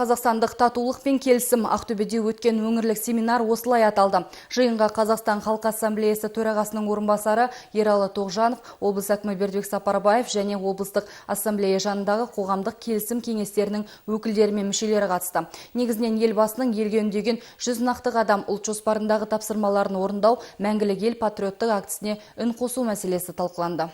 Қазақстандық татулық пен келісім Ақтөбеде өткен өңірлік семинар осылай аталды. Жиынға Қазақстан Халқы Ассамблеясы төрағасының орынбасары Ералы Тоғжанов, облыс әкімі Бердібек Сапарбаев және облыстық ассамблея жанындағы қоғамдық келісім кеңестерінің өкілдері мен мүшелері қатысты. Негізінен елбасының елге үндеген 100 нақты қадам ұлт жоспарындағы тапсырмаларын орындау, мәңгілік ел патриоттық актісіне үн қосу мәселесі талқыланды.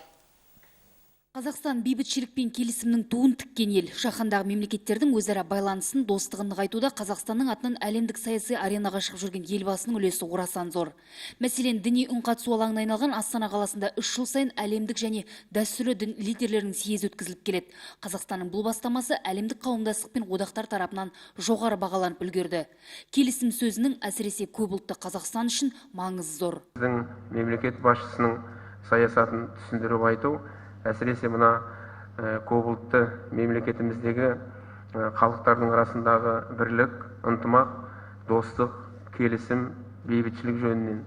Қазақстан бейбітшілік пен келісімнің туын тіккен ел. Жаһандағы мемлекеттердің өзара байланысын, достығын нығайтуда Қазақстанның атынан әлемдік саяси аренаға шығып жүрген елбасының үлесі орасан зор. Мәселен, діни үнқатысу алаңына айналған Астана қаласында 3 жыл сайын әлемдік және дәстүрлі дін лидерлерінің съезі өткізіліп келеді. Қазақстанның бұл бастамасы әлемдік қауымдастық пен одақтар тарапынан жоғары бағаланып үлгерді. Келісім сөзінің әсіресе көпұлтты Қазақстан үшін маңызы зор. Біздің мемлекет басшысының саясатын түсіндіріп айту, әсіресе мына көпұлтты мемлекетіміздегі халықтардың арасындағы бірлік, ынтымақ, достық, келісім, бейбітшілік жөнінен.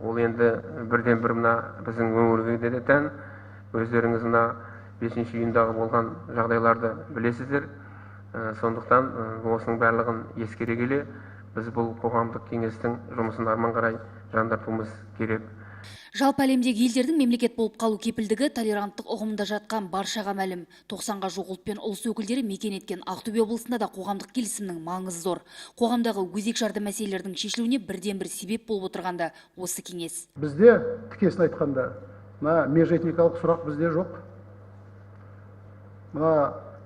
Ол енді бірден бір мына біздің өңірге де тән. Өздеріңіз мына 5-ші ұйымдағы болған жағдайларды білесіздер. Сондықтан осының барлығын ескере келе, біз бұл қоғамдық кеңестің жұмысын арман қарай жандартуымыз керек. Жалпы әлемдегі елдердің мемлекет болып қалу кепілдігі толеранттық ұғымында жатқан баршаға мәлім. 90-ға жуық ұлт пен ұлыс өкілдері мекен еткен Ақтөбе облысында да қоғамдық келісімнің маңызы зор. Қоғамдағы өзек жарды мәселелердің шешілуіне бірден бір себеп болып отырғанда осы кеңес. Бізде тікесін айтқанда, межэтникалық сұрақ бізде жоқ.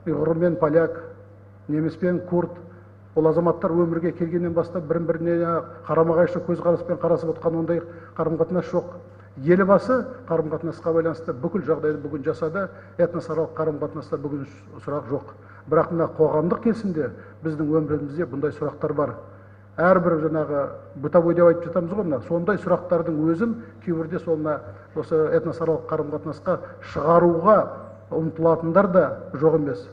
Ұйғыр мен поляк, неміс пен курд, ол азаматтар өмірге келгеннен бастап бірін-біріне қарама-қайшы көзқараспен қарасып отқан ондай қарым-қатынас жоқ. Елбасы қарым-қатынасқа байланысты бүкіл жағдайды бүгін жасады, этносаралық қарым-қатынаста бүгін сұрақ жоқ. Бірақ мына қоғамдық келісімде біздің өмірімізде бұндай сұрақтар бар. Әрбір жаңағы бытовой деп айтып жатамыз ғой, сондай сұрақтардың өзін кейбірде осы этносаралық қарым-қатынасқа шығаруға ұмтылатындар да жоқ емес.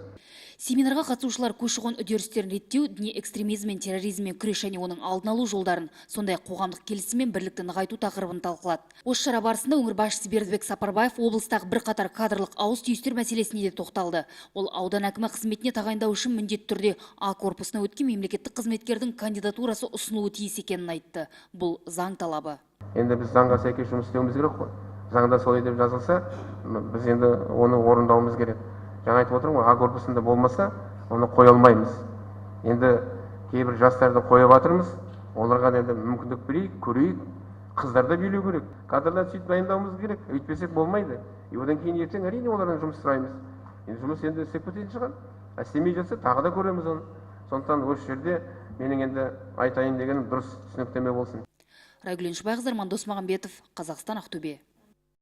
Семинарға қатысушылар көші-қон үдерістерін реттеу, діни экстремизм мен терроризммен күрес және оның алдын алу жолдарын, сондай қоғамдық келісім мен бірлікті нығайту тақырыбын талқылады. Осы шара барысында өңір басшысы Бердібек Сапарбаев облыстағы бірқатар кадрлық ауыс-түйістер мәселесіне де тоқталды. Ол аудан әкімі қызметіне тағайындау үшін міндетті түрде А корпусына өткен мемлекеттік қызметкердің кандидатурасы ұсынылуы тиіс екенін айтты. Бұл заң талабы. Енді біз заңға сәйкес жұмыс істеуіміз керек қой. Заңда солай деп жазылса, біз енді оны орындауымыз керек. Жаңа айтып отырмын ғой, А корпусында болмаса, оны қоя алмаймыз. Енді кейбір жастарды қойып жатырмыз, оларға енді мүмкіндік берейік, көрейік, қыздарда билеу керек. Кадрлар сөйтіп дайындауымыз керек, өйтпесек болмайды. Одан кейін ертең әрине олардан жұмыс сұраймыз. Енді жұмыс енді істеп кететін шығар. Істемей жатса тағы да көреміз оны. Сондықтан осы жерде менің енді айтайын дегенім дұрыс түсініктеме болсын. Райгүл Шыбайқызы, Арман Досмағамбетов, Қазақстан, Ақтөбе.